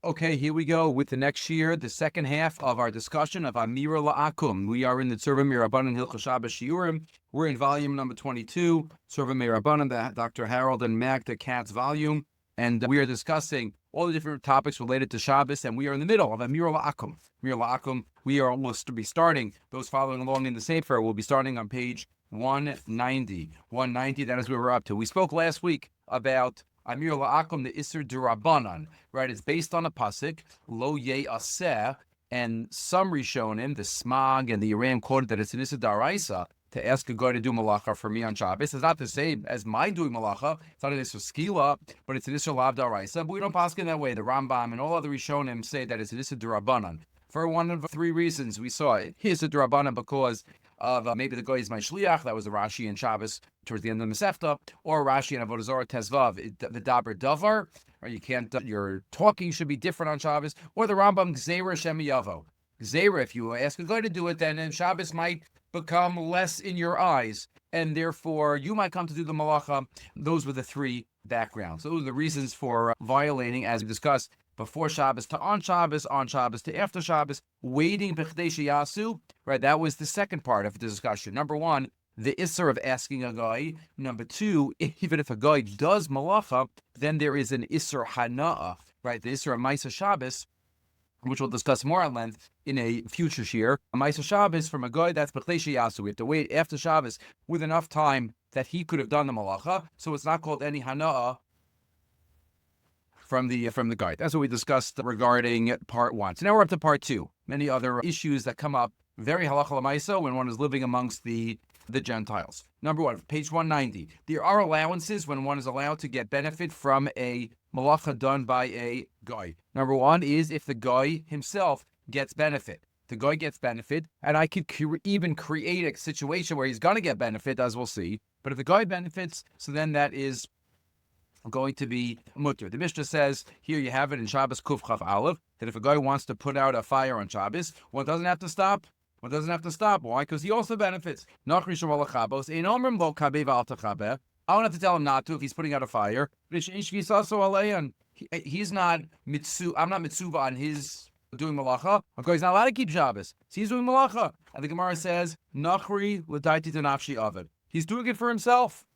Okay, here we go with the next shiur, the second half of our discussion of Amira L'Akum. We are in the Tzurba M'Rabanan Hilchos Shabbos shiurim. We're in volume number 22, Tzurba M'Rabanan, the Dr. Harold and Magda Katz volume, and we are discussing all the different topics related to Shabbos, and we are in the middle of Amira L'Akum. Amira L'Akum, we are almost to be starting. Those following along in the Sefer will be starting on page 190. 190, that is where we're up to. We spoke last week about Amira L'Akum, the Isser D'Rabanan, right? It's based on a pasuk, Lo Ye'aseh, and some Rishonim, the Smag and the Iram quoted that it's an Isser D'Araisa to ask a guy to do malacha for me on Shabbos. It's not the same as my doing malacha. It's not an Isser Skila, but it's an Isser Lav D'Araisa. But we don't poskim that way. The Rambam and all other Rishonim say that it's an Isser D'Rabanan. For one of three reasons we saw it. Here's the D'Rabanan because of maybe the guy is my shliach. That was the Rashi in Shabbos towards the end of the Masechta, or Rashi in Avodah Zarah Tezvav, the Daber Davar, or you can't. Your talking should be different on Shabbos, or the Rambam Gzeira Shem Yavo. Gzeira, if you ask a guy to do it, then Shabbos might become less in your eyes, and therefore you might come to do the malacha. Those were the three backgrounds. Those are the reasons for violating, as we discussed, before Shabbos to on Shabbos to after Shabbos, waiting b'chdei sheyasu. Right, that was the second part of the discussion. Number one, the isser of asking a guy. Number two, even if a guy does malacha, then there is an isser hana'ah, right? The isser of Maisa Shabbos, which we'll discuss more at length in a future shiur. A Maisa Shabbos from a guy that's b'chdei sheyasu. We have to wait after Shabbos with enough time that he could have done the malacha, so it's not called any hana'ah from the guide. That's what we discussed regarding part one. So now we're up to part two. Many other issues that come up, very halacha l'maisa when one is living amongst the Gentiles. Number one, page 190. There are allowances when one is allowed to get benefit from a malacha done by a guy. Number one is if the guy himself gets benefit. The guy gets benefit, and I could even create a situation where he's going to get benefit, as we'll see. But if the guy benefits, so then that is going to be mutter. The Mishnah says, here you have it in Shabbos Kuf Chaf Aleph, that if a guy wants to put out a fire on Shabbos, one doesn't have to stop. One doesn't have to stop. Why? Because he also benefits. I don't have to tell him not to if he's putting out a fire. He's not mitzu. I'm not mitzuva on his doing malacha. Okay, he's not allowed to keep Shabbos. So he's doing malacha. And the Gemara says, Nachri l'daiti t'nafshi avid. He's doing it for himself.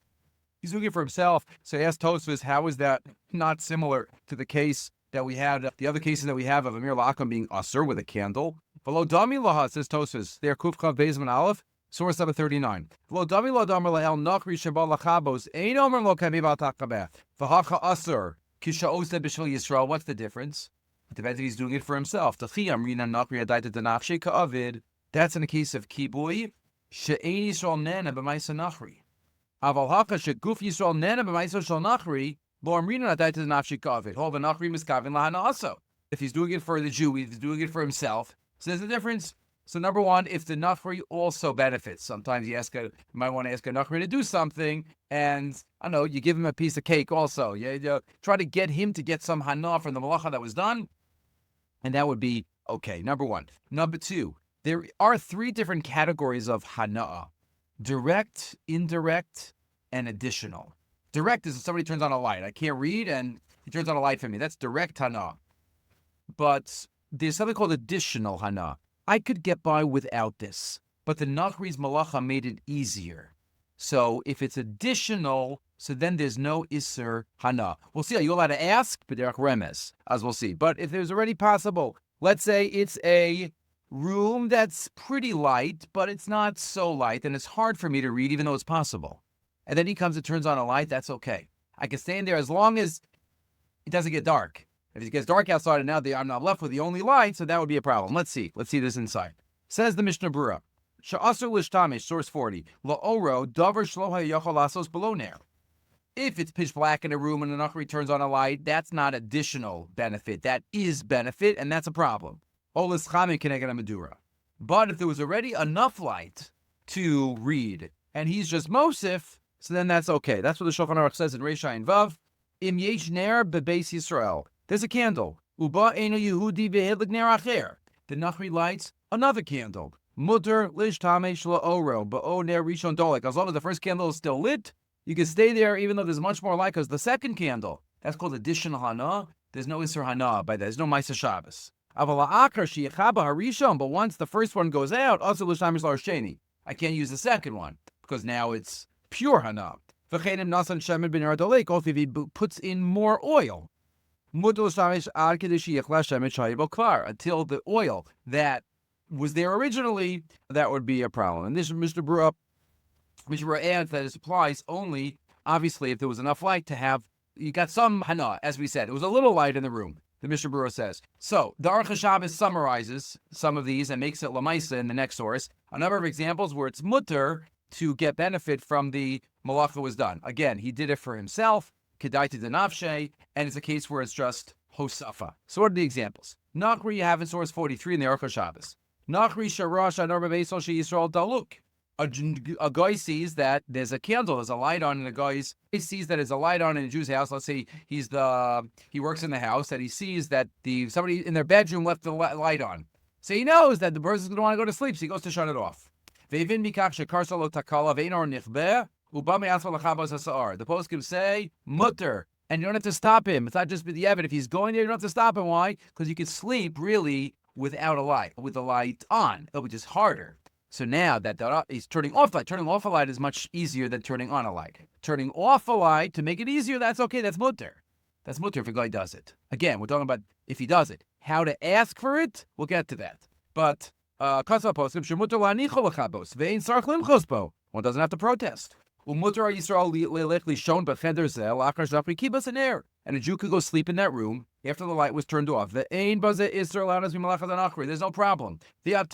He's doing it for himself. So he asked Tosfos, how is that not similar to the case that we had, the other cases that we have of Amira L'Akum being asur with a candle? V'lo dami laha, says Tosfos, there Kuf Chav Beis Min Aleph, source 739. V'lo dami la damar la'el nachri sheba lachabos, ein omer lo kamiv al-takabeh, v'hacha asur, kisha oseh b'shel Yisrael. What's the difference? It depends if he's doing it for himself. T'chi amrina nachri adaita d'nachshi ka'avid. That's in the case of kibui, she'ein Yisrael nena b'maisa nachri. Aval haka sheguf Yisrael nena b'maisa shel nachri, lo amrina adaita d'nafshi ka'avid. Hol v'nachri miskavin lahana also. If he's doing it for the Jew, if he's doing it for himself, so there's a difference. So number one, if the Nachri also benefits, sometimes you might want to ask a Nachri to do something, and I don't know, you give him a piece of cake also. You try to get him to get some hana from the malacha that was done, and that would be okay. Number one. Number two, there are three different categories of hana: direct, indirect, and additional. Direct is if somebody turns on a light. I can't read, and he turns on a light for me. That's direct hana. But there's something called additional hana. I could get by without this, but the Nachri's malacha made it easier. So if it's additional, so then there's no Isser hana. We'll see. Are you allowed to ask? B'derech remes, as we'll see. But if there's already possible, let's say it's a room that's pretty light, but it's not so light, and it's hard for me to read, even though it's possible. And then he comes and turns on a light, that's okay. I can stay in there as long as it doesn't get dark. If it gets dark outside and now I'm not left with the only light, so that would be a problem. Let's see. Let's see this inside. Says the Mishnah Berurah. Sha'asur l'shtamish, source 40. La'oro, davar shlo ha'yachol lasos below ner. If it's pitch black in a room and the Nachri turns on a light, that's not additional benefit. That is benefit, and that's a problem. Olis chamin keneged ha'medura. But if there was already enough light to read, and he's just Mosif, so then that's okay. That's what the Shulchan Aruch says in Reish Ayin Vav. Im yesh ner bebeis Yisrael. There's a candle. Uba eno Yehudi v'hedlik ner acher. The Nachri lights another candle. Mutter lishtamish la'oro ba'o ner rishon dolek. As long as the first candle is still lit, you can stay there even though there's much more light because the second candle, that's called additional hana. There's no Isser Hana by that. There's no Maisa Shabbos. Aval ha'akar she'yechaba harishon, but once the first one goes out, also l'shamish l'arsheni. I can't use the second one because now it's pure Hana. V'chenim nasan shemen b'ner adolek. Also, if he puts in more oil, until the oil that was there originally, that would be a problem. And this Mr. Brura adds that it applies only, obviously, if there was enough light to have, you got some hana, as we said. It was a little light in the room, the Mr. Brura says. So, the Aruch HaShabbos summarizes some of these and makes it lamaisa in the next source. A number of examples where it's mutter to get benefit from the malacha was done. Again, he did it for himself, kedaita denafshe, and it's a case where it's just hosafa. So what are the examples? Nachri you have in source 43 in the Aruch HaShabbos. Nachri sharash anor bebeisol sheYisrael daluk. A guy sees that there's a candle, there's a light on, and he sees that there's a light on in a Jew's house. Let's say he works in the house, and he sees that somebody in their bedroom left the light on. So he knows that the person's going to want to go to sleep, so he goes to shut it off. The poskim say mutter, and you don't have to stop him. It's not just the evidence. If he's going there, you don't have to stop him. Why? Because you can sleep really without a light, with the light on, which is harder. So now that he's turning off a light is much easier than turning on a light. Turning off a light to make it easier, that's okay. That's mutter. That's mutter if a guy does it. Again, we're talking about if he does it. How to ask for it, we'll get to that. But one doesn't have to protest. And a Jew could go sleep in that room after the light was turned off. There's no problem. It's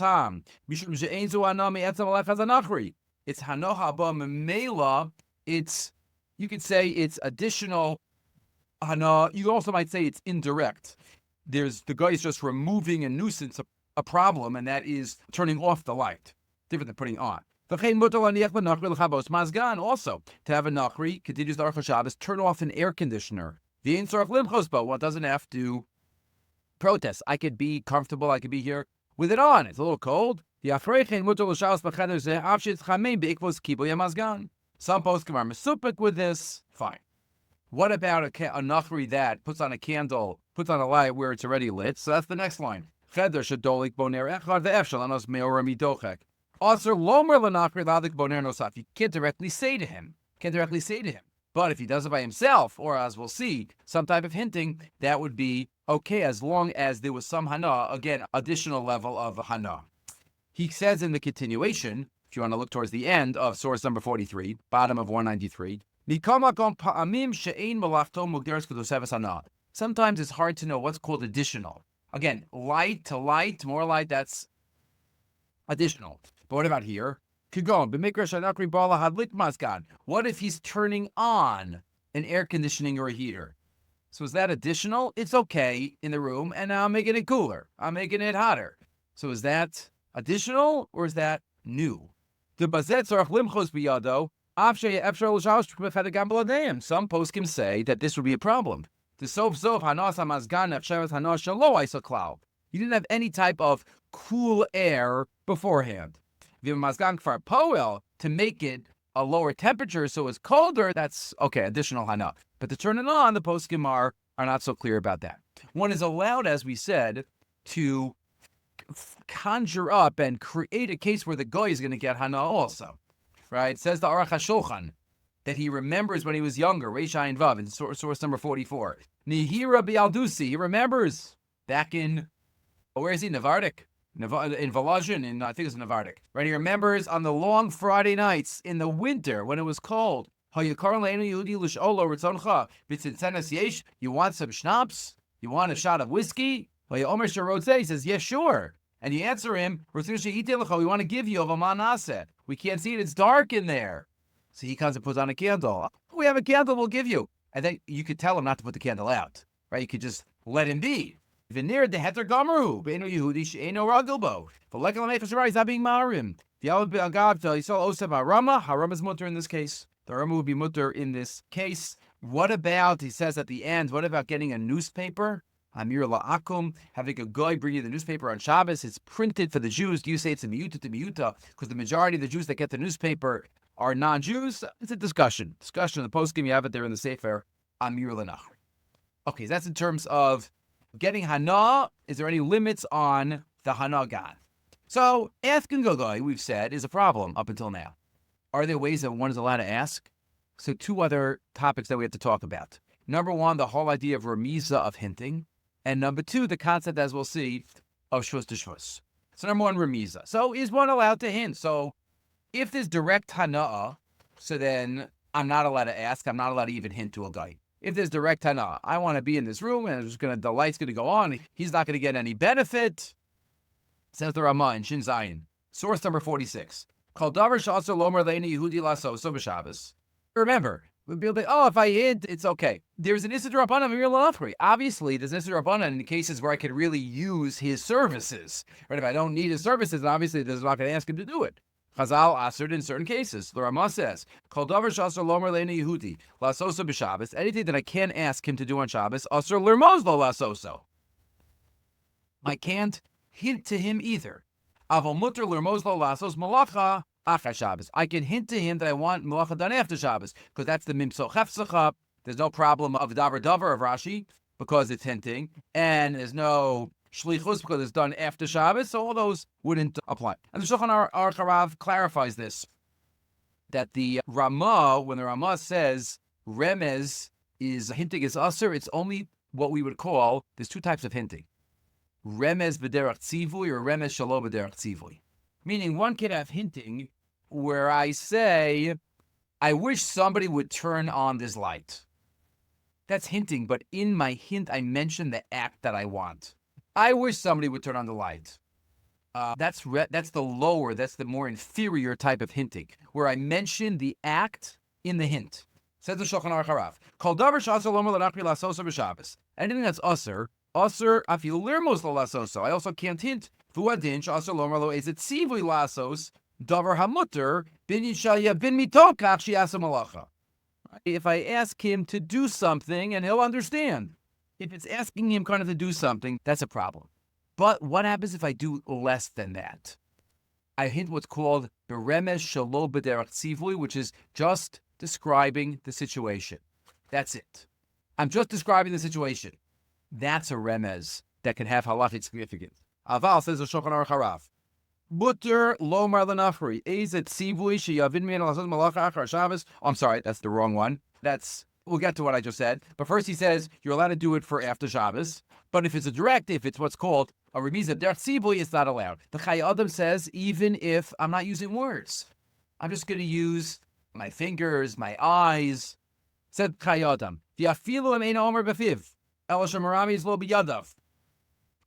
hanoha memela. You could say it's additional hana. You also might say it's indirect. The guy is just removing a nuisance, a problem, and that is turning off the light. Different than putting on. Also, to have a nachri, continues the Aruch HaShabbos, turn off an air conditioner. One doesn't have to protest. I could be comfortable, I could be here with it on. It's a little cold. Some poskim are mesupik with this. Fine. What about a nachri that puts on a candle, puts on a light where it's already lit? So that's the next line. Also, you can't directly say to him. But if he does it by himself, or as we'll see, some type of hinting, that would be okay as long as there was some hana, again, additional level of hana. He says in the continuation, if you want to look towards the end of source number 43, bottom of 193, sometimes it's hard to know what's called additional. Again, light to light, more light, that's additional. But what about here? What if he's turning on an air conditioning or a heater? So is that additional? It's okay in the room, and now I'm making it cooler. I'm making it hotter. So is that additional or is that new? Some poskim say that this would be a problem. You didn't have any type of cool air beforehand. To make it a lower temperature so it's colder, that's okay, additional hana. But to turn it on, the poskim are not so clear about that. One is allowed, as we said, to conjure up and create a case where the guy is going to get hana also. Right? It says the Aruch HaShulchan that he remembers when he was younger, Reish Ayin Vav, in source number 44. Nihira Bialdusi, he remembers back in, where is he? Navardik. In Volozhin, I think it's Navardik. Right? He remembers on the long Friday nights in the winter when it was cold. You want some schnapps? You want a shot of whiskey? He says, yes, sure. And you answer him, we want to give you of a manaseh. We can't see it, it's dark in there. So he comes and puts on a candle. We have a candle, we'll give you. And then you could tell him not to put the candle out. Right? You could just let him be. Veneer the heter gamru, beino Yehudi she'eno ragelbo. V'lekel amechasharai, he's not being marim. V'yalav be'agav, v'yisol oseb harama. Harama is mutter in this case. The harama would be mutter in this case. What about, he says at the end, what about getting a newspaper? Amira L'Akum, having a guy bring you the newspaper on Shabbos. It's printed for the Jews. Do you say it's a miyuta to miyuta? Because the majority of the Jews that get the newspaper are non-Jews. It's a discussion. Discussion of the poskim, you have it there in the Sefer, Amira L'Akum. Okay, so that's in terms of getting hana. Is there any limits on the hana gan? So asking Gogoy, we've said, is a problem up until now. Are there ways that one is allowed to ask? So two other topics that we have to talk about. Number one, the whole idea of remiza, of hinting. And number two, the concept, as we'll see, of shvus to shvus. So number one, remiza. So is one allowed to hint? So if there's direct hana'ah, so then I'm not allowed to ask. I'm not allowed to even hint to a guy. If there's direct hana'ah, I want to be in this room and the light's going to go on. He's not going to get any benefit. Says the Ramah in Shin Zayin. Source number 46. Kol davar she'asur lomer le'eni Yehudi la'asoso b'Shabbos. Remember, we'll be, if I hint, it's okay. There's an Issa D'Rabbanan of Amira L'Akum. Obviously, there's an Issa D'Rabbanan in the cases where I could really use his services. Right? If I don't need his services, then obviously there's not going to ask him to do it. Chazal assered in certain cases. The Ramah says, Kol davar she'asur lomer le'eni Yehudi la'asoso b'Shabbos. Anything that I can't ask him to do on Shabbos, asur l'rmos lo la'asoso. I can't hint to him either. Aval mutter l'rmos lo la'asos malacha achar Shabbos. I can hint to him that I want malacha done after Shabbos, because that's the mimso chefsacha. There's no problem of davar davar of Rashi, because it's hinting, and there's no shlichus because it's done after Shabbos, so all those wouldn't apply. And the Shulchan Aruch clarifies this, that the Ramah, when the Ramah says remez is hinting is usher, it's only what we would call, there's two types of hinting. Remez b'derech tzivui or remez shalo b'derech tzivui. Meaning one can have hinting where I say, I wish somebody would turn on this light. That's hinting, but in my hint, I mention the act that I want. I wish somebody would turn on the light. That's the lower, that's the more inferior type of hinting, where I mention the act in the hint. Says the Shulchan Aruch. Kol davar she'asur lomer l'nachri la'asoso b'Shabbos. Anything that's usher afilu l'rmos lo la'asoso. I also can't hint. V'uadin she'asur lomer lo ezet tzivui la'asos davar hamutter bin yishaya bin mitok kach she'asa malacha. If I ask him to do something, and he'll understand. If it's asking him kind of to do something, that's a problem. But what happens if I do less than that? I hint what's called beremez shalo b'derech tzivui, which is just describing the situation. That's it. I'm just describing the situation. That's a remez that can have halachic significance. Aval, says the Shulchan Aruch Harav. Mutter lomar l'nachri ezet tzivui sheyavin min l'asot malacha achar Shabbos. I'm sorry, that's the wrong one. We'll get to what I just said. But first he says, you're allowed to do it for after Shabbos. But if it's a direct, if it's what's called a remiza derech tzivui, it's not allowed. The Chai Adam says, even if I'm not using words, I'm just going to use my fingers, my eyes. Said Chai Adam, v'afilu em eina omer b'fiv, el shemarami is lo b'yadav.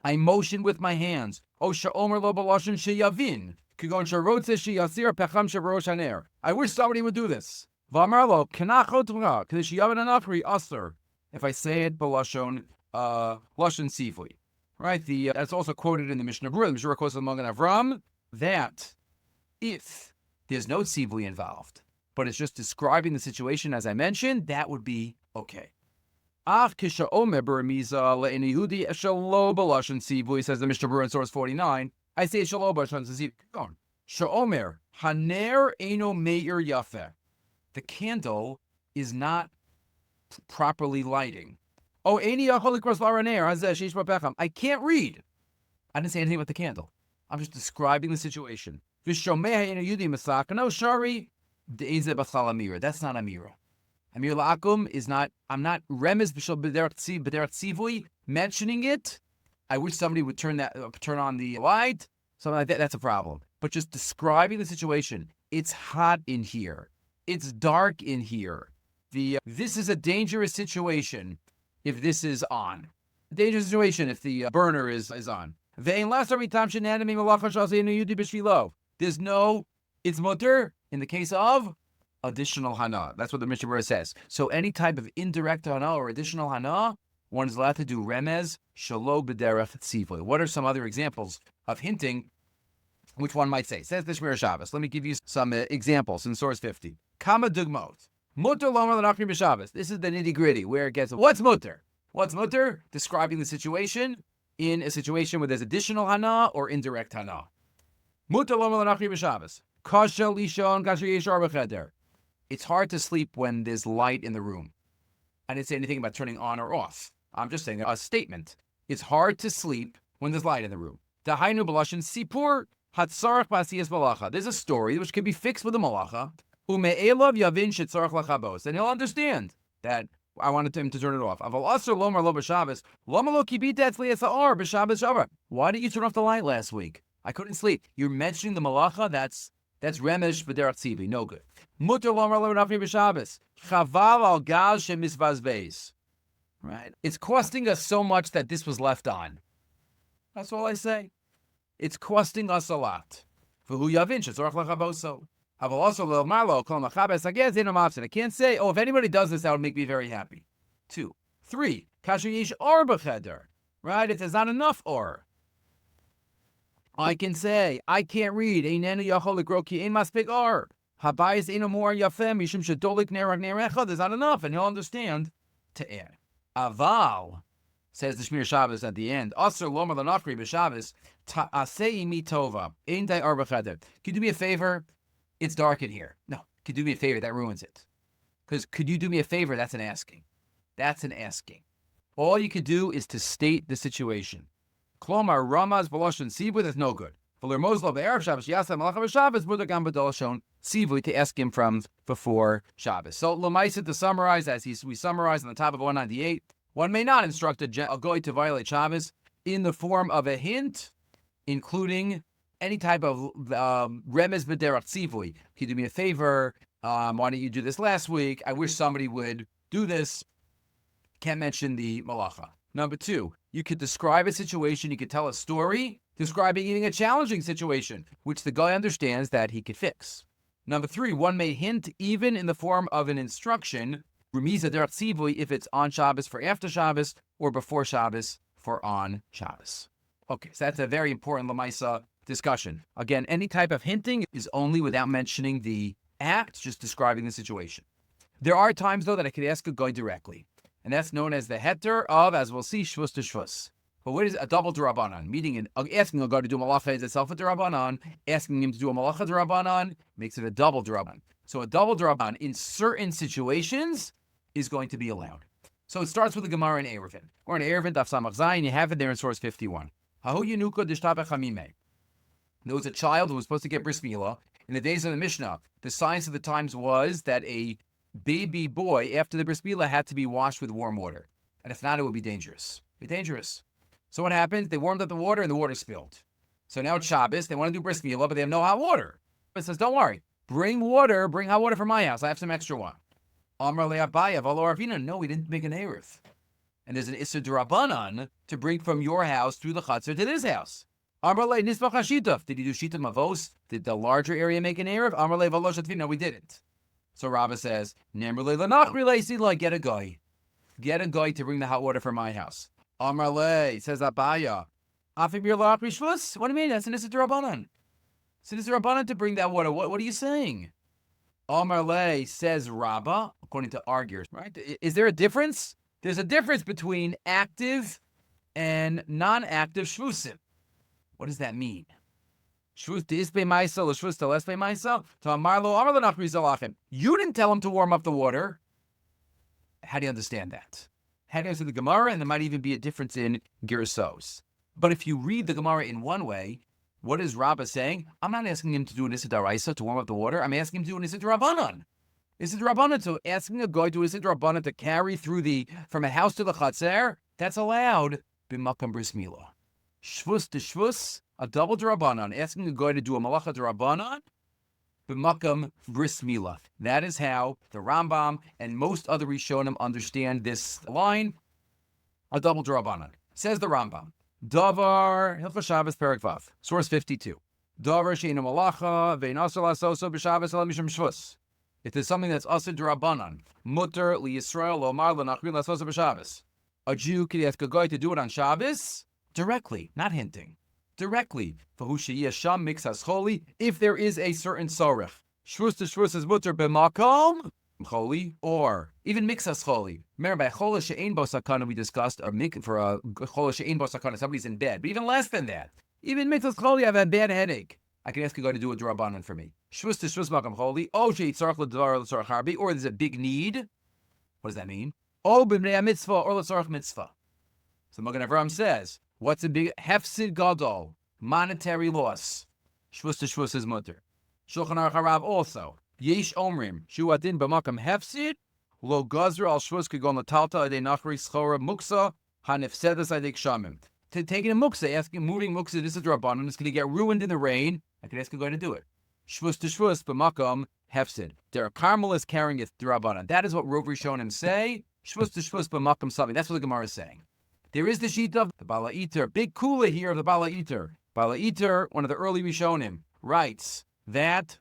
I motion with my hands. O she'omer lo b'lashon sheyavin, kigon she'rotze sheyasir pecham she'rosh haner. I wish somebody would do this. V'amar lo, kenachot ra, k'day sheyavin anachri aser. If I say it b'lashon, lashon sivui. Right? That's also quoted in the Mishnah Berurah. The Mishnah quotes among Avram that if there's no tzivui involved, but it's just describing the situation as I mentioned, that would be okay. Ach kisha omer beremiza le'eni Yehudi shalo b'lashon tzivui, says the Mishnah Berurah in source 49. I say shalo b'lashon tzivui. Go on. Sha'omer haner eino meir yafeh. The candle is not properly lighting. Oh, eini yachol likros la'raner hazeh sheish b'pecham. I can't read. I didn't say anything about the candle. I'm just describing the situation. V'shomeh eino Yehudi masakano shari de'ezeh b'chal Amira. That's not Amira. Amira L'Akum is not, I'm not remez b'derech tzivui mentioning it. I wish somebody would turn on the light, something like that. That's a problem. But just describing the situation. It's hot in here. It's dark in here. This is a dangerous situation if this is on. A dangerous situation if the burner is on. There's no, it's mutter in the case of additional hana. That's what the Mishnah Berurah says. So any type of indirect hana or additional hana, one is allowed to do remez shalo b'derech tzivui. What are some other examples of hinting, which one might say? Says the Shmir Shabbos. Let me give you some examples in source 50. Kama dugmot. Mutter lomer l'nachri b'Shabbos. This is the nitty gritty where it gets. What's mutter? What's mutter? Describing the situation in a situation where there's additional hana or indirect hana. Mutter lomer l'nachri b'Shabbos. Kasha lishon kasher yeshar b'cheder. It's hard to sleep when there's light in the room. I didn't say anything about turning on or off. I'm just saying a statement. It's hard to sleep when there's light in the room. Dahainu b'lashon sipur hatzarach b'asiyas malacha. There's a story which can be fixed with a malacha. Ume'elav yavin shetzarach lachabos. And he'll understand that I wanted him to turn it off. Aval asur lomar lo b'Shabbos. Lama lo kibita etzli esa'ar b'Shabbos Shabbat. Why didn't you turn off the light last week? I couldn't sleep. You're mentioning the malacha. That's remesh b'derech tzivi. No good. Mutter lomar lo nafri b'Shabbos. Chaval al gaz shemisvazbeis. Right? It's costing us so much that this was left on. That's all I say. It's costing us a lot. V'hu yavin shetzarach lachaboso. I can't say, oh, if anybody does this, that would make me very happy. 2. 3. Kasher yesh or b'cheder. Right? If there's not enough or. I can say, I can't read. Einenu yachol l'gro ki ein maspik or. Habayis einu mor yafem mishum shedolik nerach nerecha. There's not enough, and he'll understand to add. Aval, says the Shmir Shabbos at the end. Asur lomer l'nachri b'Shabbos ta'asei mi tova. Ein dai or b'cheder. Can you do me a favor? It's dark in here. No. Could you do me a favor? That ruins it. Because could you do me a favor? That's an asking. That's an asking. All you could do is to state the situation. Klomar ramaz b'lashon sivui. That's no good. V'lermozlo b'erev Shabbos yasam malacha b'Shabbos mutar gam b'lashon sivui, to ask him from before Shabbos. So l'maisa, to summarize, as we summarize on the top of 198, one may not instruct a goy to violate Shabbos in the form of a hint, including any type of remez b'derech tzivui. Can you do me a favor? Why didn't you do this last week? I wish somebody would do this. Can't mention the malacha. Number 2, you could describe a situation. You could tell a story describing even a challenging situation, which the guy understands that he could fix. Number 3, one may hint even in the form of an instruction, remiza derech tzivui, if it's on Shabbos for after Shabbos or before Shabbos for on Shabbos. Okay, so that's a very important lamaisa discussion. Again, any type of hinting is only without mentioning the act, just describing the situation. There are times, though, that I could ask a guy directly, and that's known as the heter of, as we'll see, shvus to shvus. But what is a double d'Rabbanan? Meaning, asking a guy to do malacha is itself a d'Rabbanan. Asking him to do a malacha d'Rabbanan makes it a double d'Rabbanan. So a double d'Rabbanan in certain situations is going to be allowed. So it starts with the Gemara in Eruvin. Or in Eruvin, Daf Samach Zayin, you have it there in source 51. Hahu yenuka d'shtabech hamimeh. There was a child who was supposed to get bris milah. In the days of the Mishnah, the science of the times was that a baby boy, after the bris milah, had to be washed with warm water. And if not, it would be dangerous. So what happened? They warmed up the water and the water spilled. So now it's Shabbos. They want to do bris milah, but they have no hot water. It says, don't worry. Bring hot water from my house. I have some extra one. Amar le'abaya v'lo arvina. No, we didn't make an eruv. And there's an issur d'Rabbanan to bring from your house through the chutzner to this house. Amarle nisbach hashitaf. Did you do shita mavos? Did the larger area make an eruv? Amarle v'lo shatvin. No, we didn't. So Rabbah says, Nemrle l'nachri le'sila. Get a guy to bring the hot water from my house. Amarle, says Abaya. Afim your l'achri shvus? What do you mean? That's an issur d'Rabbanan. It's an issur d'Rabbanan to bring that water. What are you saying? Amarle, says Rabbah, according to arguers, right? Is there a difference? There's a difference between active and non-active shvusim. What does that mean? Shvus to isbe ma'isa, l'shvus to lesbe ma'isa, to amarlo amarlo nachri zalachem. You didn't tell him to warm up the water. How do you understand that? How do you understand the Gemara? And there might even be a difference in Girsos. But if you read the Gemara in one way, what is Rabbah saying? I'm not asking him to do an issur d'oraisa to warm up the water. I'm asking him to do an issur d'Rabbanan. Issur d'Rabbanan, so asking a guy to issur d'Rabbanan to carry from a house to the chatzer, that's allowed b'makam bris milah. Shvus to shvus, a double d'Rabbanan. Asking a guy to do a malacha d'Rabbanan, b'makam bris milah. That is how the Rambam and most other Rishonim understand this line, a double d'Rabbanan. Says the Rambam, Davar, Hilchos Shabbos, Perek Vav, source 52. Davar she'eino malacha, ve'ein asur la'asoso b'Shabbos ela mishum shvus. If there's something that's asur d'Rabbanan, mutter liYisrael lomar l'nachri la'asoso b'Shabbos. A Jew could ask a guy to do it on Shabbos directly, not hinting. Directly. V'hu she'yeh sham mixas choli, if there is a certain sorech. Shvus to shvus is mutter b'makom choli, or even mixas choli. Remember, by chola she'ein bo sakana we discussed, for a chola she'ein bo sakana, somebody's in bed. But even less than that, even mixas choli, I have a bad headache. I can ask a guy to do a d'Rabbanan for me. Shvus to shvus makam choli, o she'itzarach l'dvar l'tzarach harbi, or there's a big need. What does that mean? O b'mnei mitzvah or l'tzarach mitzvah. So Magen Avraham says, what's a big hefsid gadol, monetary loss? Shvus to shvus is mutter. Shulchan Aruch Harav also. Yesh omrim, shu adin b'makam hefsid, lo gazra al shvus kegon latalta adei nachri schora muksa, hanefsedas adei kshamim. To taking a muksa, asking, moving muksa, this is Rabbanan, it's going to get ruined in the rain. I could ask a guy to do it. Shvus to shvus b'makam hefsid. Der Carmel is carrying it to Rabbanan. That is what Rov Rishonim say. Shvus to shvus b'makam something. That's what the Gemara is saying. There is the sheet of the Bala Iter, big kula here of the Bala Iter. Bala Iter, one of the early Rishonim, writes that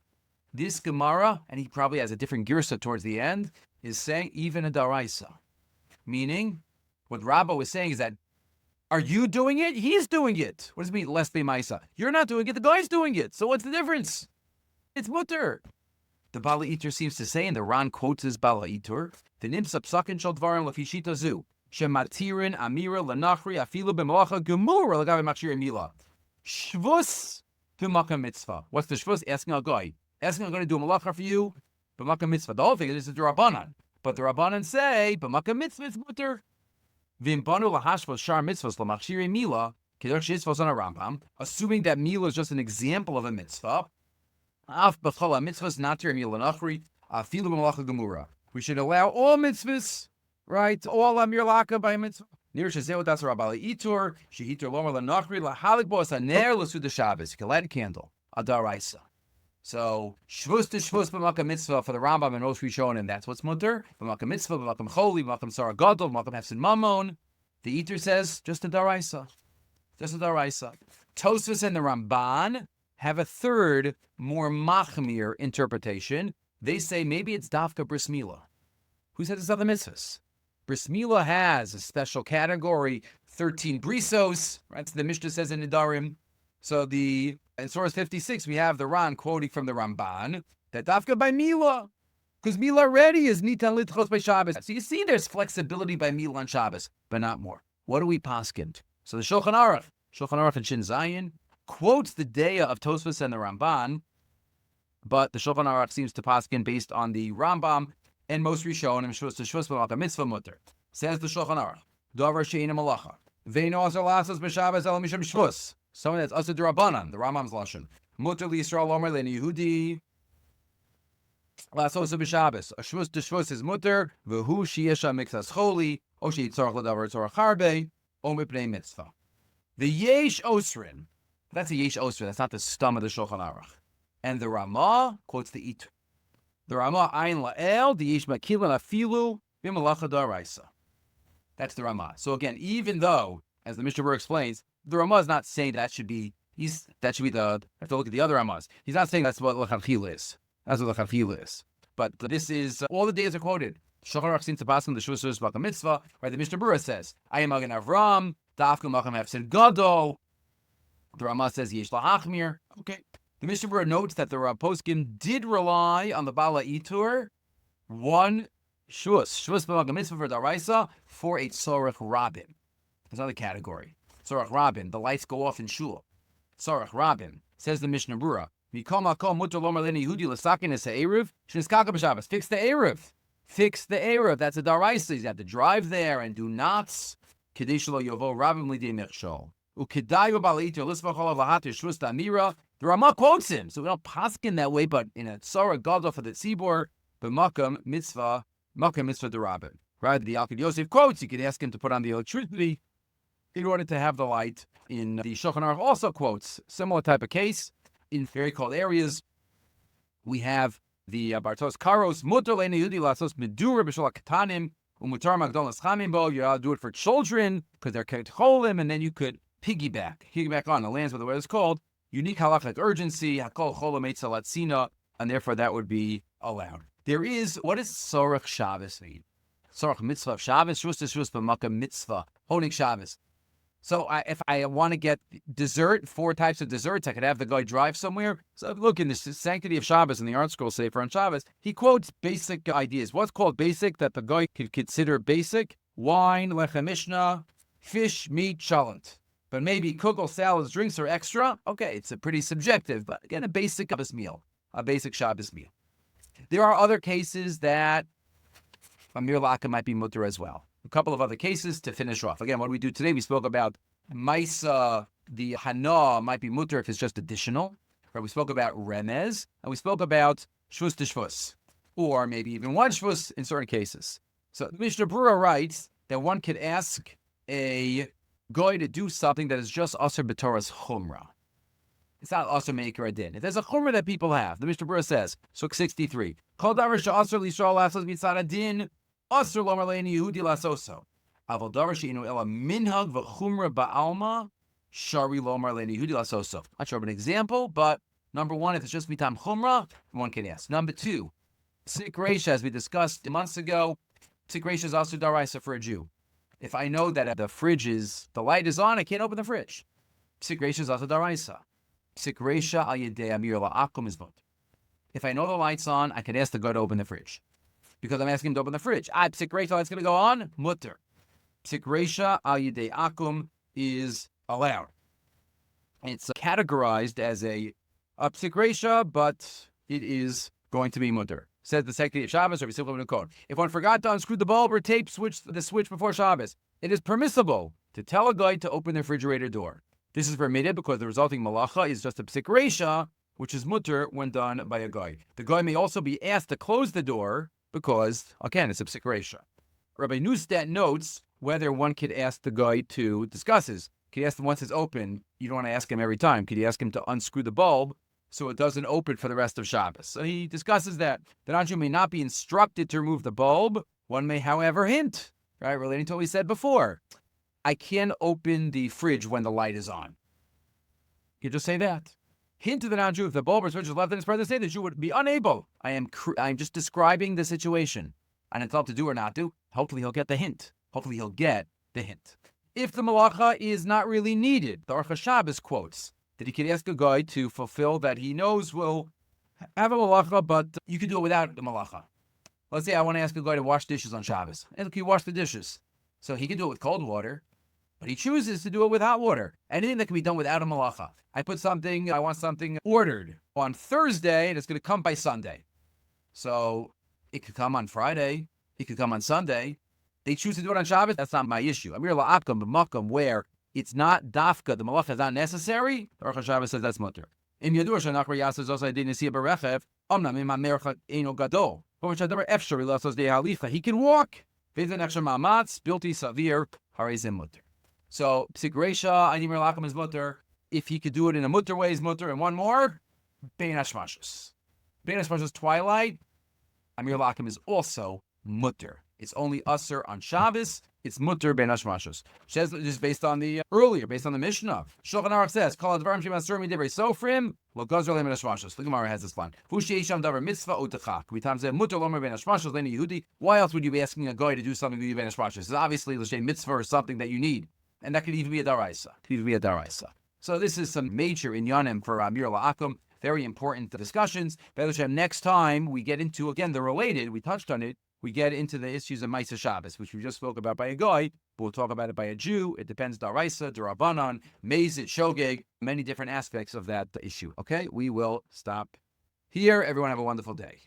this Gemara, and he probably has a different girsa towards the end, is saying even a daraisa. Meaning, what Rabba was saying is that, are you doing it? He's doing it. What does it mean, less b'maisa? You're not doing it, the guy's doing it. So what's the difference? It's mutter. The Bala Iter seems to say, and the Ran quotes his Bala Iter, the nimsa psakin shal dvarim lafishita zu. Shematirin Amira L'Nachri Afilu B'Malacha Gemura L'Gavi Machshir Mila. Shvus B'Makam Mitzvah. What's the shvus? Asking a guy. Asking a guy to do a malacha for you. B'Makam Mitzvah. The whole thing is the Rabbanan. But the Rabbanan say B'Makam Mitzvah is mutter. V'imbanu L'Hashvos Shar Mitzvahs L'Machshir Mila. K'derech Shizvos on a Rambam. Assuming that Mila is just an example of a mitzvah. Af B'Chol Mitzvahs Natir Mila L'Nachri Afilu B'Malacha Gemura. We should allow all mitzvahs. Right, all Amira L'Akum by mitzvah. Near Shazeu Das Rabbi Itur, Shehitur Lomer L'Nachri L'Halik Bos Aner L'Suda Shabbos. You can light a candle. Adaraisa. So Shvus to Shvus B'Makam Mitzvah for the Rambam and most Rishonim. That's what's mutter. B'Makam Mitzvah, B'Makam Choli, B'Makam Sarah Gadol, B'Makam Hefsid Mamon. The Itur says just a daraisa. Just a daraisa. Tosfos and the Ramban have a third, more machmir interpretation. They say maybe it's Dafka Bris Milah. Who said it's other mitzvahs? Bris Milah has a special category, 13 brisos, right? So the Mishnah says in Nidarim. So in source 56, we have the Ran quoting from the Ramban that Dafka by Milah, because Milah already is Nitan Litchos by Shabbos. So you see there's flexibility by Milah on Shabbos, but not more. What do we poskim? So the Shulchan Aruch and Shin Zayin, quotes the Deya of Tosfos and the Ramban, but the Shulchan Aruch seems to poskim based on the Rambam, and most Rishonim shvus to shvus b'malka mitzvah mutter. Says the Shulchan Aruch, davar she'ina malacha ve'ino aser lasas b'Shabbos el mishum shvus. Someone that's aser d'Rabbanan, the Rambam's lashon. Mutter liYisrael omer le'ni Yehudi lasos b'Shabbos. A shvus to shvus is mutter v'hu she'yesha mixas choli o she'itzorach l'davar tzorach harbe o mipnei mitzvah. The yesh osrin, that's a yesh osrin. That's not the stum of the Shulchan Aruch. And the Ramah quotes the Itur. The Ramah Ayin La'el, the Yesh Makilan Afilu, B'Malacha Daraisa. That's the Ramah. So again, even though, as the Mishnah explains, the Ramah is not saying that should be I have to look at the other Ramahs. He's not saying that's what L'Chadchila is. That's what L'Chadchila is. But this is, all the days are quoted. Shulchan Aruch seems to pass on the Shvus B'Makam Mitzvah, right? The Mishnah Berurah says, Ayim Magen Avram, Dafka Makam Hefsid Gadol. The Ramah says, Yesh La'achmir. Okay. The Mishnah Berurah notes that the poskim did rely on the Bala Itur, one shvus b'Makam Mitzvah for daraisa, for a tzorach rabin. There's another category. Tzorach rabin, the lights go off in shul. Tzorach rabin, says the Mishnah Berurah. Mikol makom mutar lomer leni Yehudi l'sakin es ha'eruv, shniskaka b'Shabbos. Fix the eruv. Fix the eruv. That's a daraisa. You have to drive there and do knots. Kedesh lo yovo rabim lidei mechshol. Ukedayu Bala Itur l'svachol lahatir shvus d'Amira. The Ramah quotes him, so we don't poskin that way, but in a tzara gadol for the tzibor, b'makam mitzvah derabin. Right? The Alkid Yosef quotes, you could ask him to put on the electricity in order to have the light. In the Shulchan Aruch also quotes similar type of case in very cold areas. We have the Bartos Karos mutar le'nei Yehudi lasos medura b'shol katanim umutar magdol eschamim bo. You ought to do it for children because they're ketcholim, and then you could piggyback on the lands with the way it's called. Unique halachic urgency, hakol cholam eitz alatzina, and therefore that would be allowed. There is, what does Tzorach Shabbos mean? Tzorach mitzvah of Shabbos, shvus to shvus b'Makam mitzvah, holding Shabbos. So if I want to get dessert, 4 types of desserts, I could have the guy drive somewhere. So look, in the Sanctity of Shabbos, in the Art Scroll Sefer on Shabbos, he quotes basic ideas. What's called basic that the guy could consider basic? Wine, lechem mishnah, fish, meat, chalent. But maybe kugel, salads, drinks are extra. Okay, it's a pretty subjective, but again, a basic Shabbos meal. There are other cases that Amira L'Akum might be mutter as well. a couple of other cases to finish off. Again, what we do today, we spoke about Maisa, the Hana might be mutter if it's just additional. Right? We spoke about Remez, and we spoke about Shvus to Shvus, or maybe even one Shvus in certain cases. So the Mishnah Berurah writes that one could ask a goy to do something that is just Aser B'Torah's Chumrah. It's not Aser Meikar Adin. If there's a Chumrah that people have, the Mishnah Berurah says, Suk 63, Kol Davar She'Aser L'Yisrael Lassos Mitzad Adin, Aser Lomar Le'eni Yehudi Lasoso. Aval Davar She'inu Ela Minhag V'Chumrah Ba'alma, Shari Lomar Le'eni Yehudi Lasoso. Not sure of an example, but number one, if it's just Mitam Chumrah, one can ask. Number two, Psik Reisha, as we discussed months ago, Psik Reisha is also Daraisa for a Jew. If I know that the light is on, I can't open the fridge. Psik Reisha is also Daraisa. Psik Reisha al Yedei Amira L'Akum is Mut. If I know the light's on, I can ask the guy to open the fridge. Because I'm asking him to open the fridge. Psik Reisha, light's going to go on, Mutter. Psik Reisha al Yedei Akum is allowed. It's categorized as a Psik Reisha, but it is going to be Mutter. Says the Secretary of Shabbos, Rabbi Shalom Rosner. If one forgot to unscrew the bulb or tape the switch before Shabbos, it is permissible to tell a guy to open the refrigerator door. This is permitted because the resulting malacha is just a Psik Reisha, which is mutter when done by a guy. The guy may also be asked to close the door because, again, it's a Psik Reisha. Rabbi Neustadt notes whether one could ask the guy to discusses. Could you ask him once it's open? You don't want to ask him every time. Could you ask him to unscrew the bulb so it doesn't open for the rest of Shabbos? So he discusses that. The non-Jew may not be instructed to remove the bulb. One may, however, hint, right, relating to what we said before. I can open the fridge when the light is on. You just say that. Hint to the non-Jew, if the bulb or switch is left in its presence state, the Jew would be unable. I'm just describing the situation. And it's up to do or not do. Hopefully he'll get the hint. If the malacha is not really needed, the Aruch HaShabbos quotes that he could ask a guy to fulfill that he knows will have a malacha, but you could do it without the malacha. Let's say I want to ask a guy to wash dishes on Shabbos. And can you wash the dishes? So he can do it with cold water, but he chooses to do it with hot water. Anything that can be done without a malacha. I want something ordered on Thursday, and it's going to come by Sunday. So it could come on Friday. It could come on Sunday. They choose to do it on Shabbos. That's not my issue. Amira L'Akum, the Makam, where it's not dafka, the malacha is not necessary, the Aruch HaShabbos says that's mutter. Im yadur shenachar yasas also didn't see a berechev. Omnam im hamercha eino gadol. But which adaber efshari lasos de halicha. He can walk. V'zeh nechsher ma'amatz bilti savir harizim mutter. So Psik Reisha, Amira L'Akum is mutter. If he could do it in a mutter way, is mutter. And one more, bein hashmashos. Bein hashmashos twilight. Amira L'Akum is also mutter. It's only usher on Shabbos. It's mutter ben hashmashos. This is based on the Mishnah. Shulchan Aruch says, "Kol advarim shemasur midivrei sofrim lo gozer leim ben hashmashos." The Gemara has this line. Vushi yisham davar mitzvah utachak. We times say mutter lomer ben hashmashos leni Yehudi. Why else would you be asking a guy to do something with ben hashmashos? It's obviously l'shem mitzvah or something that you need, and that could even be a daraisa. So this is some major inyanim for Amira L'Akum. Very important discussions. Next time we get into, again, they're related. We touched on it. We get into the issues of Maisa Shabbos, which we just spoke about by a guy, but we'll talk about it by a Jew. It depends, Daraisa, D'Rabbanan, Mezit, Shogeg, many different aspects of that issue. Okay, we will stop here. Everyone have a wonderful day.